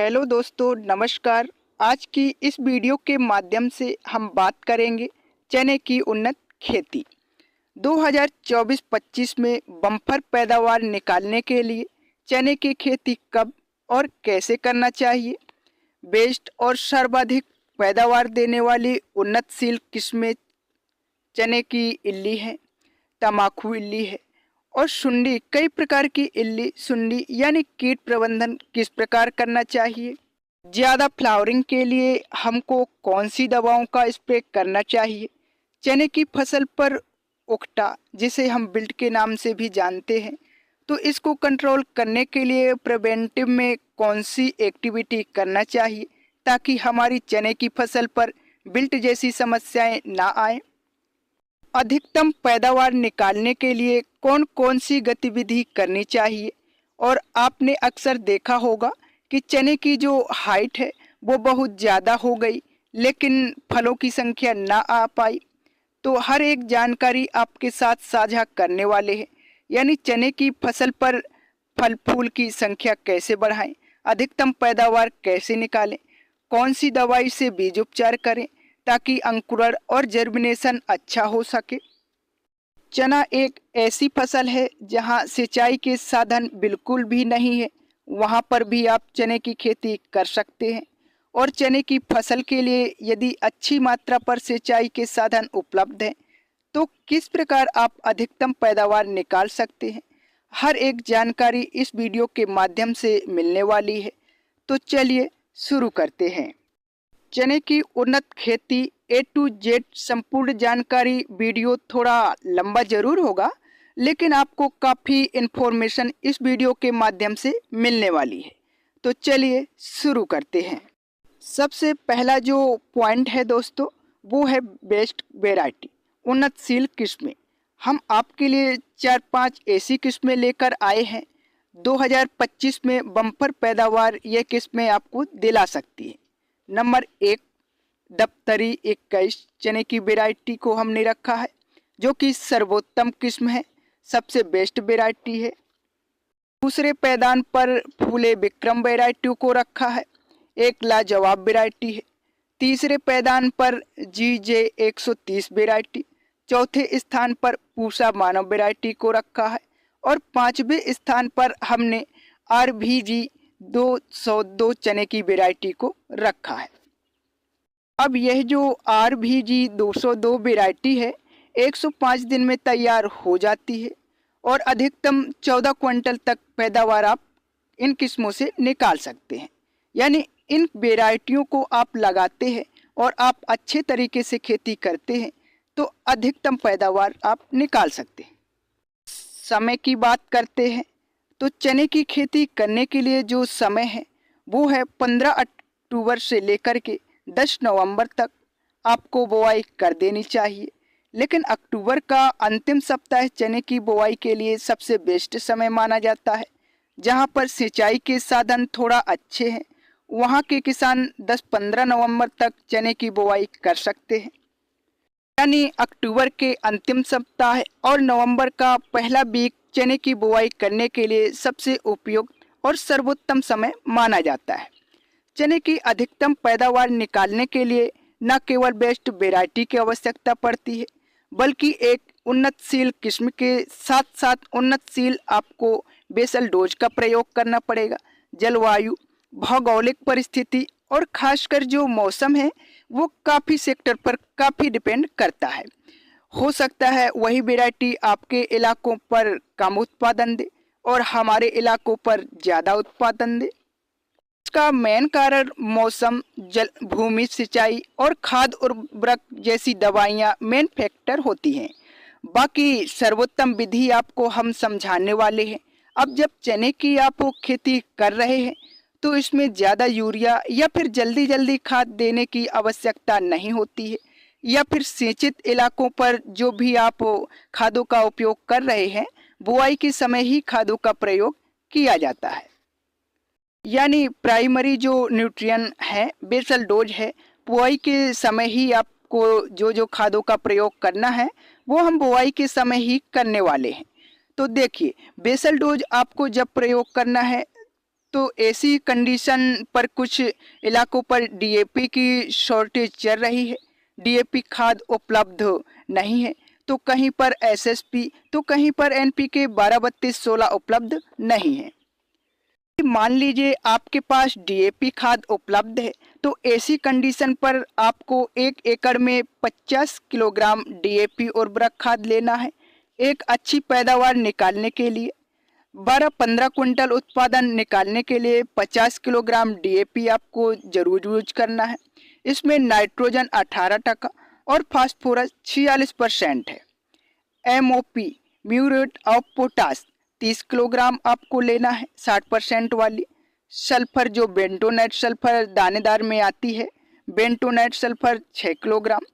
Hello दोस्तों, नमस्कार। आज की इस वीडियो के माध्यम से हम बात करेंगे चने की उन्नत खेती। 2024-25 में बम्पर पैदावार निकालने के लिए चने की खेती कब और कैसे करना चाहिए। बेस्ट और सर्वाधिक पैदावार देने वाली उन्नतशील किस्में चने की इल्ली है, तमाकू इल्ली है और सुंडी। कई प्रकार की इल्ली सुंडी यानी कीट प्रबंधन किस प्रकार करना चाहिए। ज़्यादा फ्लावरिंग के लिए हमको कौन सी दवाओं का स्प्रे करना चाहिए। चने की फसल पर उकटा, जिसे हम विल्ट के नाम से भी जानते हैं, तो इसको कंट्रोल करने के लिए प्रिवेंटिव में कौन सी एक्टिविटी करना चाहिए ताकि हमारी चने की फसल पर विल्ट जैसी समस्याएं ना आए। अधिकतम पैदावार निकालने के लिए कौन कौन सी गतिविधि करनी चाहिए। और आपने अक्सर देखा होगा कि चने की जो हाइट है वो बहुत ज़्यादा हो गई लेकिन फलों की संख्या ना आ पाई। तो हर एक जानकारी आपके साथ साझा करने वाले हैं, यानी चने की फसल पर फल फूल की संख्या कैसे बढ़ाएं, अधिकतम पैदावार कैसे निकालें, कौन सी दवाई से बीज उपचार करें ताकि अंकुरण और जर्मिनेशन अच्छा हो सके। चना एक ऐसी फसल है जहां सिंचाई के साधन बिल्कुल भी नहीं है, वहां पर भी आप चने की खेती कर सकते हैं। और चने की फसल के लिए यदि अच्छी मात्रा पर सिंचाई के साधन उपलब्ध हैं तो किस प्रकार आप अधिकतम पैदावार निकाल सकते हैं, हर एक जानकारी इस वीडियो के माध्यम से मिलने वाली है। तो चलिए शुरू करते हैं। चने की उन्नत खेती A to Z संपूर्ण जानकारी वीडियो थोड़ा लंबा जरूर होगा, लेकिन आपको काफ़ी इन्फॉर्मेशन इस वीडियो के माध्यम से मिलने वाली है। तो चलिए शुरू करते हैं। सबसे पहला जो पॉइंट है दोस्तों, वो है बेस्ट वैरायटी, उन्नतशील किस्में। हम आपके लिए 4-5 ऐसी किस्में लेकर आए हैं। 2025 में बम्पर पैदावार ये किस्में आपको दिला सकती है। नंबर 1 दफ्तरी 21 चने की वैरायटी को हमने रखा है, जो कि सर्वोत्तम किस्म है, सबसे बेस्ट वैरायटी है। दूसरे पैदान पर फूले विक्रम वैरायटी को रखा है, एक लाजवाब वैरायटी है। तीसरे पैदान पर GJ 130 वैरायटी, चौथे स्थान पर पूसा मानव वैरायटी को रखा है और पांचवें स्थान पर हमने RVG 202 चने की वैरायटी को रखा है। अब यह जो RVG 202 वैरायटी है 105 दिन में तैयार हो जाती है और अधिकतम 14 क्विंटल तक पैदावार आप इन किस्मों से निकाल सकते हैं। यानी इन वैरायटियों को आप लगाते हैं और आप अच्छे तरीके से खेती करते हैं तो अधिकतम पैदावार आप निकाल सकते हैं। समय की बात करते हैं तो चने की खेती करने के लिए जो समय है वो है 15 अक्टूबर से लेकर के 10 नवंबर तक आपको बुआई कर देनी चाहिए। लेकिन अक्टूबर का अंतिम सप्ताह चने की बुआई के लिए सबसे बेस्ट समय माना जाता है। जहां पर सिंचाई के साधन थोड़ा अच्छे हैं वहां के किसान 10-15 नवंबर तक चने की बुआई कर सकते हैं। यानी अक्टूबर के अंतिम सप्ताह और नवंबर का पहला वीक चने की बुआई करने के लिए सबसे उपयुक्त और सर्वोत्तम समय माना जाता है। चने की अधिकतम पैदावार निकालने के लिए न केवल बेस्ट वैरायटी की आवश्यकता पड़ती है, बल्कि एक उन्नतशील किस्म के साथ साथ उन्नतशील आपको बेसल डोज का प्रयोग करना पड़ेगा। जलवायु, भौगोलिक परिस्थिति और खासकर जो मौसम है वो काफ़ी सेक्टर पर काफ़ी डिपेंड करता है। हो सकता है वही वैरायटी आपके इलाकों पर कम उत्पादन दे और हमारे इलाकों पर ज़्यादा उत्पादन दे। इसका मेन कारण मौसम, जल, भूमि, सिंचाई और खाद उर्वरक जैसी दवाइयाँ मेन फैक्टर होती हैं। बाकी सर्वोत्तम विधि आपको हम समझाने वाले हैं। अब जब चने की आप खेती कर रहे हैं तो इसमें ज़्यादा यूरिया या फिर जल्दी जल्दी खाद देने की आवश्यकता नहीं होती है, या फिर सिंचित इलाकों पर जो भी आप खादों का उपयोग कर रहे हैं बुआई के समय ही खादों का प्रयोग किया जाता है। यानी प्राइमरी जो न्यूट्रिएंट है, बेसल डोज है, बुआई के समय ही आपको जो खादों का प्रयोग करना है वो हम बुआई के समय ही करने वाले हैं। तो देखिए, बेसल डोज आपको जब प्रयोग करना है तो ऐसी कंडीशन पर कुछ इलाकों पर डीएपी की शॉर्टेज चल रही है, डीएपी खाद उपलब्ध नहीं है, तो कहीं पर एसएसपी तो कहीं पर एनपीके 12-32-16 उपलब्ध नहीं है। मान लीजिए आपके पास डीएपी खाद उपलब्ध है, तो ऐसी कंडीशन पर आपको 1 एकड़ में 50 किलोग्राम डीएपी उर्वरक खाद लेना है। एक अच्छी पैदावार निकालने के लिए 12-15 क्विंटल उत्पादन निकालने के लिए 50 किलोग्राम डीएपी आपको जरूर यूज करना है। इसमें नाइट्रोजन 18% और फास्फोरस 46% है। MOP muriate of potash 30 kilogram आपको लेना है 60% वाली। सल्फर जो बेंटोनेट सल्फर दानेदार में आती है, बेंटोनेट सल्फर 6 किलोग्राम।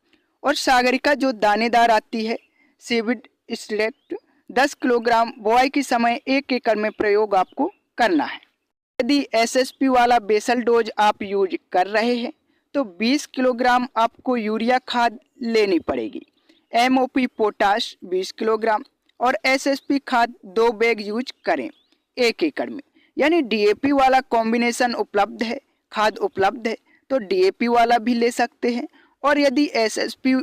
और सागरिका जो दानेदार आती है, सीविड स्टेक्ट 10 किलोग्राम बुआई के समय 1 एकड़ में प्रयोग आपको करना है। यदि एसएसपी वाला बेसल डोज आप यूज कर रहे हैं तो 20 किलोग्राम आपको यूरिया खाद लेनी पड़ेगी। एमओपी पोटाश 20 किलोग्राम और एसएसपी खाद 2 बैग यूज करें 1 एकड़ में। यानी डीएपी वाला कॉम्बिनेशन उपलब्ध है, खाद उपलब्ध है, तो डीएपी वाला भी ले सकते हैं। और यदि एसएसपी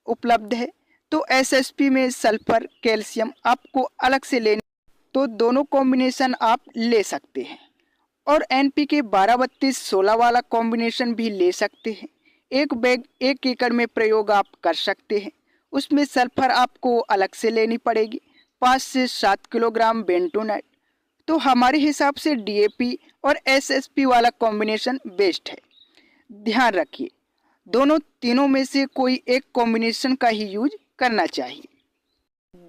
उपलब्ध है तो एसएसपी में सल्फर कैल्शियम आपको अलग से लेने, तो दोनों कॉम्बिनेशन आप ले सकते हैं। और एनपीके 12-32-16 वाला कॉम्बिनेशन भी ले सकते हैं। एक बैग 1 एकड़ में प्रयोग आप कर सकते हैं। उसमें सल्फर आपको अलग से लेनी पड़ेगी 5 से 7 किलोग्राम बेंटोनेट। तो हमारे हिसाब से डीएपी और एसएसपी वाला कॉम्बिनेशन बेस्ट है। ध्यान रखिए दोनों तीनों में से कोई एक कॉम्बिनेशन का ही यूज करना चाहिए।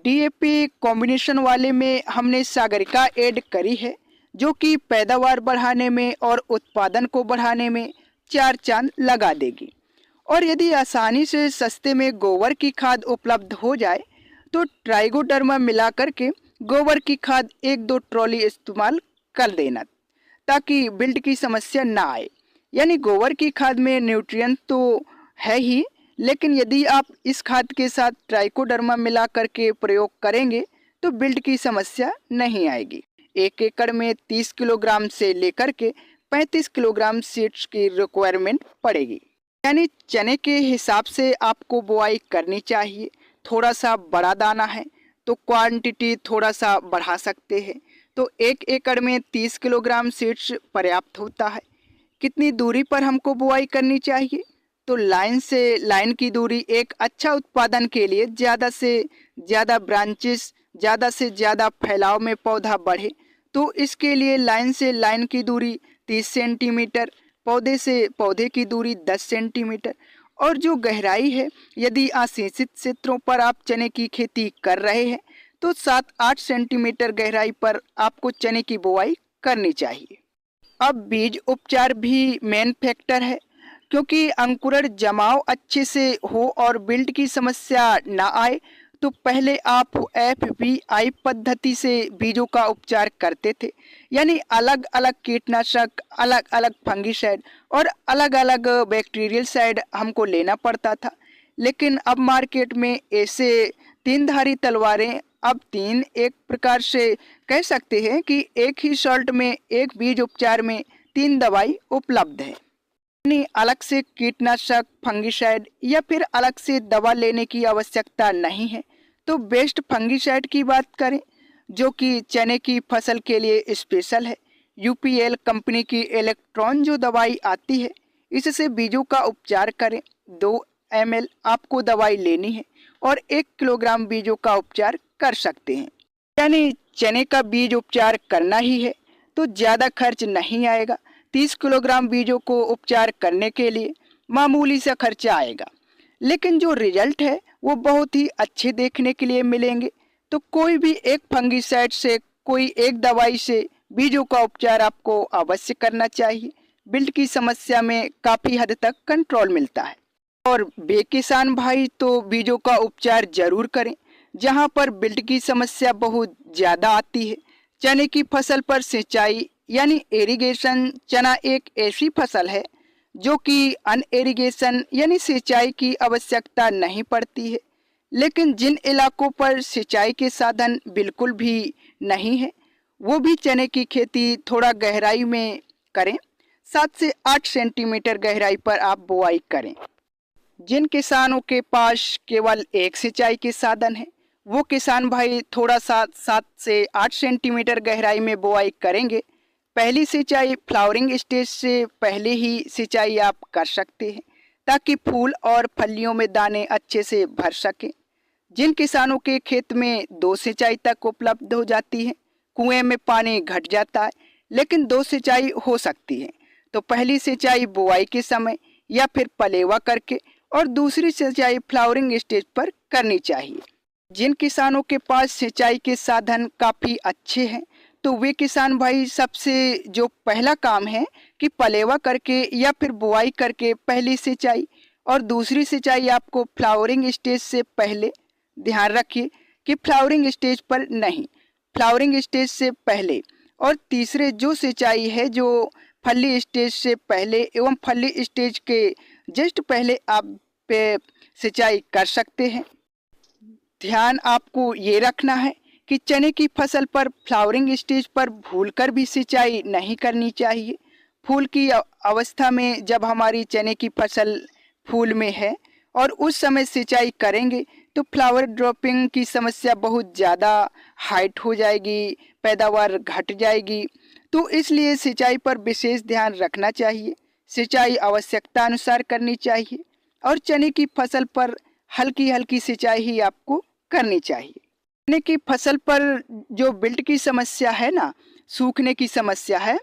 डीएपी कॉम्बिनेशन वाले में हमने सागरिका ऐड करी है, जो कि पैदावार बढ़ाने में और उत्पादन को बढ़ाने में 4 चांद लगा देगी। और यदि आसानी से सस्ते में गोबर की खाद उपलब्ध हो जाए तो ट्राइकोडर्मा मिला करके गोबर की खाद 1-2 ट्रॉली इस्तेमाल कर देना, ताकि बिल्ट की समस्या ना आए। यानी गोबर की खाद में न्यूट्रिएंट तो है ही, लेकिन यदि आप इस खाद के साथ ट्राइकोडर्मा मिला करके प्रयोग करेंगे तो बिल्ट की समस्या नहीं आएगी। 1 एकड़ में 30 किलोग्राम से लेकर के 35 किलोग्राम सीड्स की रिक्वायरमेंट पड़ेगी। यानी चने के हिसाब से आपको बुआई करनी चाहिए। थोड़ा सा बड़ा दाना है तो क्वांटिटी थोड़ा सा बढ़ा सकते हैं। तो 1 एकड़ में 30 किलोग्राम सीड्स पर्याप्त होता है। कितनी दूरी पर हमको बुआई करनी चाहिए? तो लाइन से लाइन की दूरी एक अच्छा उत्पादन के लिए ज़्यादा से ज़्यादा ब्रांचेस, ज़्यादा से ज़्यादा फैलाव में पौधा बढ़े, तो इसके लिए लाइन से लाइन की दूरी 30 सेंटीमीटर, पौधे से पौधे की दूरी 10 सेंटीमीटर। और जो गहराई है, यदि असिंचित क्षेत्रों पर आप चने की खेती कर रहे हैं तो 7-8 सेंटीमीटर गहराई पर आपको चने की बुआई करनी चाहिए। अब बीज उपचार भी मेन फैक्टर है, क्योंकि अंकुरण जमाव अच्छे से हो और बिल्ट की समस्या ना आए, तो पहले आप एफवीआई पद्धति से बीजों का उपचार करते थे। यानी अलग अलग कीटनाशक, अलग अलग फंगिसाइड और अलग अलग बैक्टीरियल साइड हमको लेना पड़ता था। लेकिन अब मार्केट में ऐसे 3 धारी तलवारें, अब 3 एक प्रकार से कह सकते हैं कि एक ही शॉट में, एक बीज उपचार में 3 दवाई उपलब्ध है। यानी अलग से कीटनाशक, फंगिसाइड या फिर अलग से दवा लेने की आवश्यकता नहीं है। तो बेस्ट फंगिसाइड की बात करें, जो कि चने की फसल के लिए स्पेशल है, यूपीएल कंपनी की इलेक्ट्रॉन जो दवाई आती है, इससे बीजों का उपचार करें। 2 ml आपको दवाई लेनी है और 1 किलोग्राम बीजों का उपचार कर सकते हैं। यानी चने का बीज उपचार करना ही है तो ज़्यादा खर्च नहीं आएगा। 30 किलोग्राम बीजों को उपचार करने के लिए मामूली सा खर्चा आएगा, लेकिन जो रिजल्ट है वो बहुत ही अच्छे देखने के लिए मिलेंगे। तो कोई भी एक फंगिसाइड से, कोई एक दवाई से बीजों का उपचार आपको अवश्य करना चाहिए। बिल्ट की समस्या में काफ़ी हद तक कंट्रोल मिलता है। और बेकिसान भाई तो बीजों का उपचार जरूर करें जहां पर बिल्ट की समस्या बहुत ज़्यादा आती है। चने की फसल पर सिंचाई यानी इरिगेशन, चना एक ऐसी फसल है जो कि अनइरिगेशन यानी सिंचाई की आवश्यकता नहीं पड़ती है। लेकिन जिन इलाकों पर सिंचाई के साधन बिल्कुल भी नहीं है, वो भी चने की खेती थोड़ा गहराई में करें। 7 से 8 सेंटीमीटर गहराई पर आप बुआई करें। जिन किसानों के पास केवल एक सिंचाई के साधन है, वो किसान भाई थोड़ा सा 7 से 8 सेंटीमीटर गहराई में बुआई करेंगे। पहली सिंचाई फ्लावरिंग स्टेज से पहले ही सिंचाई आप कर सकते हैं, ताकि फूल और फलियों में दाने अच्छे से भर सकें। जिन किसानों के खेत में 2 सिंचाई तक उपलब्ध हो जाती है, कुएं में पानी घट जाता है लेकिन 2 सिंचाई हो सकती है, तो पहली सिंचाई बुआई के समय या फिर पलेवा करके और दूसरी सिंचाई फ्लावरिंग स्टेज पर करनी चाहिए। जिन किसानों के पास सिंचाई के साधन काफ़ी अच्छे हैं, तो वे किसान भाई सबसे जो पहला काम है कि पलेवा करके या फिर बुआई करके पहली सिंचाई और दूसरी सिंचाई आपको फ्लावरिंग स्टेज से पहले, ध्यान रखिए कि फ्लावरिंग स्टेज पर नहीं, फ्लावरिंग स्टेज से पहले, और तीसरे जो सिंचाई है जो फली स्टेज से पहले एवं फली स्टेज के जस्ट पहले आप पे सिंचाई कर सकते हैं। ध्यान आपको ये रखना है कि चने की फसल पर फ्लावरिंग स्टेज पर भूलकर भी सिंचाई नहीं करनी चाहिए। फूल की अवस्था में जब हमारी चने की फसल फूल में है और उस समय सिंचाई करेंगे तो फ्लावर ड्रॉपिंग की समस्या बहुत ज़्यादा हाइट हो जाएगी, पैदावार घट जाएगी। तो इसलिए सिंचाई पर विशेष ध्यान रखना चाहिए। सिंचाई आवश्यकता अनुसार करनी चाहिए और चने की फसल पर हल्की हल्की सिंचाई ही आपको करनी चाहिए। चने की फसल पर जो विल्ट की समस्या है ना, सूखने की समस्या है,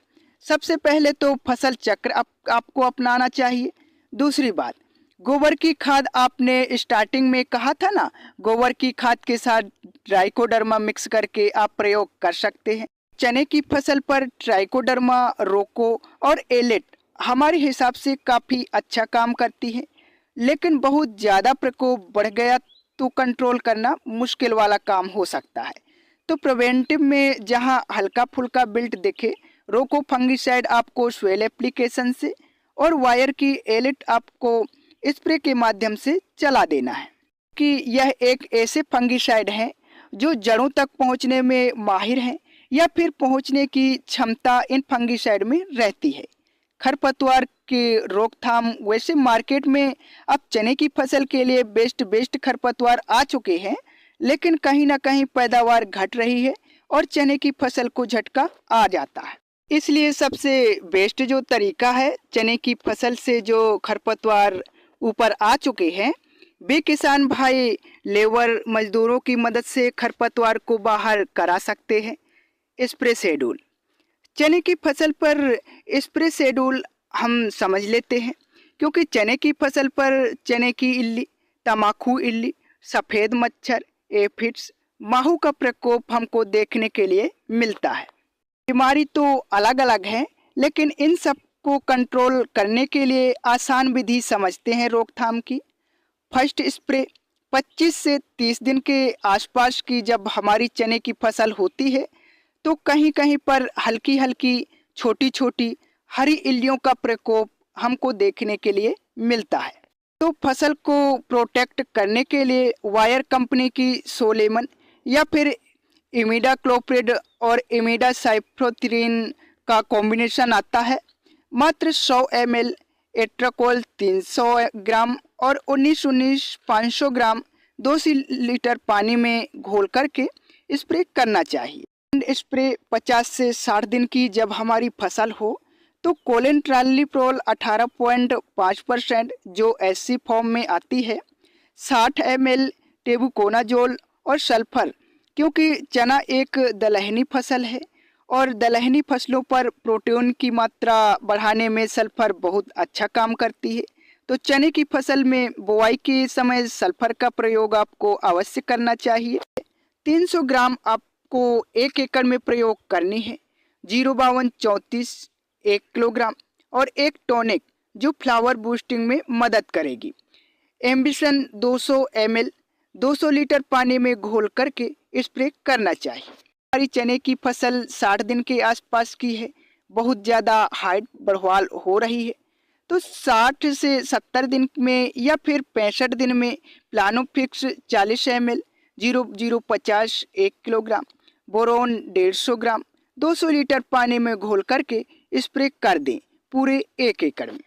सबसे पहले तो फसल चक्र आपको अपनाना चाहिए। दूसरी बात, गोबर की खाद आपने स्टार्टिंग में कहा था ना, गोबर की खाद के साथ ट्राइकोडर्मा मिक्स करके आप प्रयोग कर सकते हैं। चने की फसल पर ट्राइकोडर्मा, रोको और एलेट हमारे हिसाब से काफ़ी अच्छा काम करती है, लेकिन बहुत ज़्यादा प्रकोप बढ़ गया तो कंट्रोल करना मुश्किल वाला काम हो सकता है। तो प्रिवेंटिव में जहां हल्का फुल्का बिल्ट दिखे, रोको फंगिसाइड आपको स्वेल एप्लीकेशन से और वायर की एलिट आपको स्प्रे के माध्यम से चला देना है कि यह एक ऐसे फंगिसाइड हैं जो जड़ों तक पहुंचने में माहिर हैं या फिर पहुंचने की क्षमता इन फंगिसाइड में रहती है। खरपतवार की रोकथाम, वैसे मार्केट में अब चने की फसल के लिए बेस्ट खरपतवार आ चुके हैं, लेकिन कहीं ना कहीं पैदावार घट रही है और चने की फसल को झटका आ जाता है। इसलिए सबसे बेस्ट जो तरीका है चने की फसल से जो खरपतवार ऊपर आ चुके हैं, वे किसान भाई लेबर मजदूरों की मदद से खरपतवार को बाहर करा सकते हैं। स्प्रे शेड्यूल, चने की फसल पर स्प्रे शेड्यूल हम समझ लेते हैं, क्योंकि चने की फसल पर चने की इल्ली, तमाकू इल्ली, सफ़ेद मच्छर, एफिड्स, माहू का प्रकोप हमको देखने के लिए मिलता है। बीमारी तो अलग अलग है, लेकिन इन सब को कंट्रोल करने के लिए आसान विधि समझते हैं रोकथाम की। फर्स्ट स्प्रे 25 से 30 दिन के आसपास की जब हमारी चने की फसल होती है, तो कहीं कहीं पर हल्की हल्की छोटी छोटी हरी इल्लियों का प्रकोप हमको देखने के लिए मिलता है। तो फसल को प्रोटेक्ट करने के लिए वायर कंपनी की सोलेमन या फिर इमिडाक्लोप्रिड और इमिडासाइप्रोथ्रिन का कॉम्बिनेशन आता है। मात्र 100 ml एट्राकोल 300 ग्राम और 19-19 500 ग्राम 2 लीटर पानी में घोल करके स्प्रे करना चाहिए। स्प्रे 50 से 60 दिन की जब हमारी फसल हो तो कोलेंट्रालिप्रोल 18.5% जो एससी फॉर्म में आती है, 60 ml टेबुकोनाजोल और सल्फर, क्योंकि चना एक दलहनी फसल है और दलहनी फसलों पर प्रोटीन की मात्रा बढ़ाने में सल्फर बहुत अच्छा काम करती है। तो चने की फसल में बुआई के समय सल्फर का प्रयोग आपको अवश्य करना चाहिए। 300 ग्राम आपको 1 एकड़ में प्रयोग करनी है। 05234 1 किलोग्राम और एक टॉनिक जो फ्लावर बूस्टिंग में मदद करेगी। एम्बिशन 200 ml 200 लीटर पानी में घोल करके स्प्रे करना चाहिए। हमारी चने की फसल 60 दिन के आसपास की है, बहुत ज़्यादा हाइट बढ़वाल हो रही है, तो 60 से 70 दिन में या फिर 65 दिन में प्लानोफिक्स 40 ml 0050 1 किलोग्राम, बोरोन 150 ग्राम 200 लीटर पानी में घोल करके स्प्रे कर दें पूरे 1 एकड़ में।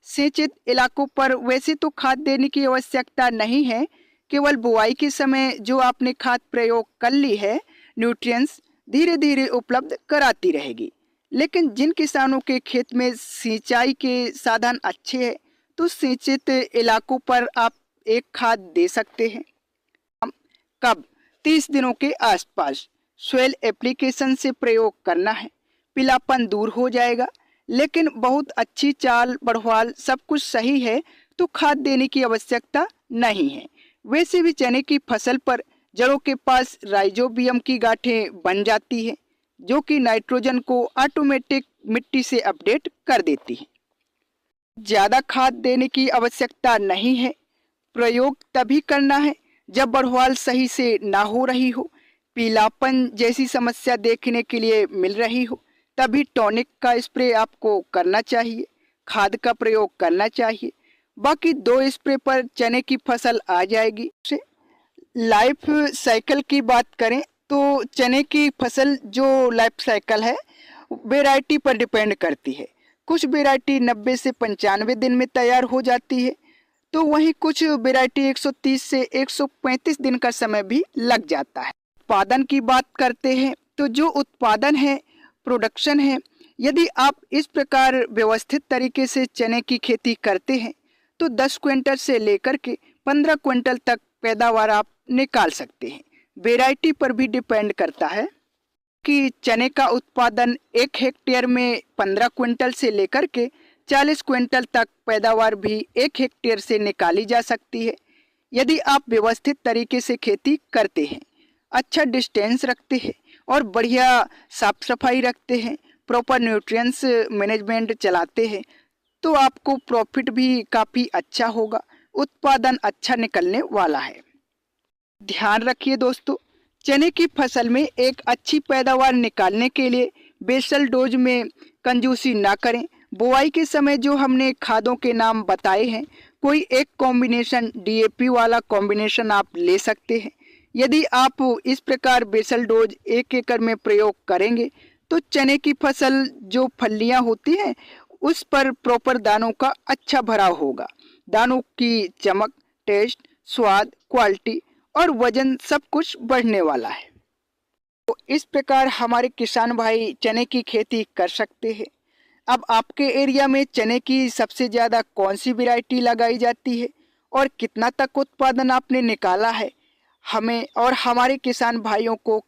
सिंचित इलाकों पर वैसे तो खाद देने की आवश्यकता नहीं है, केवल बुआई के समय जो आपने खाद प्रयोग कर ली है, न्यूट्रिएंट्स धीरे धीरे उपलब्ध कराती रहेगी। लेकिन जिन किसानों के खेत में सिंचाई के साधन अच्छे हैं, तो सिंचित इलाकों पर आप एक खाद दे सकते हैं। कब? 30 दिनों के आसपास सोयल एप्लीकेशन से प्रयोग करना है। पीलापन दूर हो जाएगा, लेकिन बहुत अच्छी चाल बढ़वाल सब कुछ सही है तो खाद देने की आवश्यकता नहीं है। वैसे भी चने की फसल पर जड़ों के पास राइजोबियम की गांठें बन जाती है, जो कि नाइट्रोजन को ऑटोमेटिक मिट्टी से अपडेट कर देती है। ज़्यादा खाद देने की आवश्यकता नहीं है। प्रयोग तभी करना है जब बढ़वाल सही से ना हो रही हो, पीलापन जैसी समस्या देखने के लिए मिल रही हो, तभी टॉनिक का स्प्रे आपको करना चाहिए, खाद का प्रयोग करना चाहिए। बाकी 2 स्प्रे पर चने की फसल आ जाएगी। लाइफ साइकिल की बात करें तो चने की फसल जो लाइफ साइकिल है वेराइटी पर डिपेंड करती है। कुछ वेराइटी 90 से 95 दिन में तैयार हो जाती है, तो वहीं कुछ वेराइटी 130 से 135 दिन का समय भी लग जाता है। उत्पादन की बात करते हैं तो जो उत्पादन है, प्रोडक्शन है, यदि आप इस प्रकार व्यवस्थित तरीके से चने की खेती करते हैं तो 10 क्विंटल से लेकर के 15 क्विंटल तक पैदावार आप निकाल सकते हैं। वेराइटी पर भी डिपेंड करता है कि चने का उत्पादन 1 हेक्टेयर में 15 क्विंटल से लेकर के 40 क्विंटल तक पैदावार भी 1 हेक्टेयर से निकाली जा सकती है, यदि आप व्यवस्थित तरीके से खेती करते हैं, अच्छा डिस्टेंस रखते हैं और बढ़िया साफ सफाई रखते हैं, प्रॉपर न्यूट्रिएंट्स मैनेजमेंट चलाते हैं, तो आपको प्रॉफिट भी काफ़ी अच्छा होगा, उत्पादन अच्छा निकलने वाला है। ध्यान रखिए दोस्तों, चने की फसल में एक अच्छी पैदावार निकालने के लिए बेसल डोज में कंजूसी ना करें। बुआई के समय जो हमने खादों के नाम बताए हैं, कोई एक कॉम्बिनेशन डीएपी वाला कॉम्बिनेशन आप ले सकते हैं। यदि आप इस प्रकार बेसल डोज 1 एकड़ में प्रयोग करेंगे तो चने की फसल जो फलियां होती हैं उस पर प्रॉपर दानों का अच्छा भराव होगा। दानों की चमक, टेस्ट, स्वाद, क्वालिटी और वजन सब कुछ बढ़ने वाला है। तो इस प्रकार हमारे किसान भाई चने की खेती कर सकते हैं। अब आपके एरिया में चने की सबसे ज़्यादा कौन सी वैरायटी लगाई जाती है और कितना तक उत्पादन आपने निकाला है, हमें और हमारे किसान भाइयों को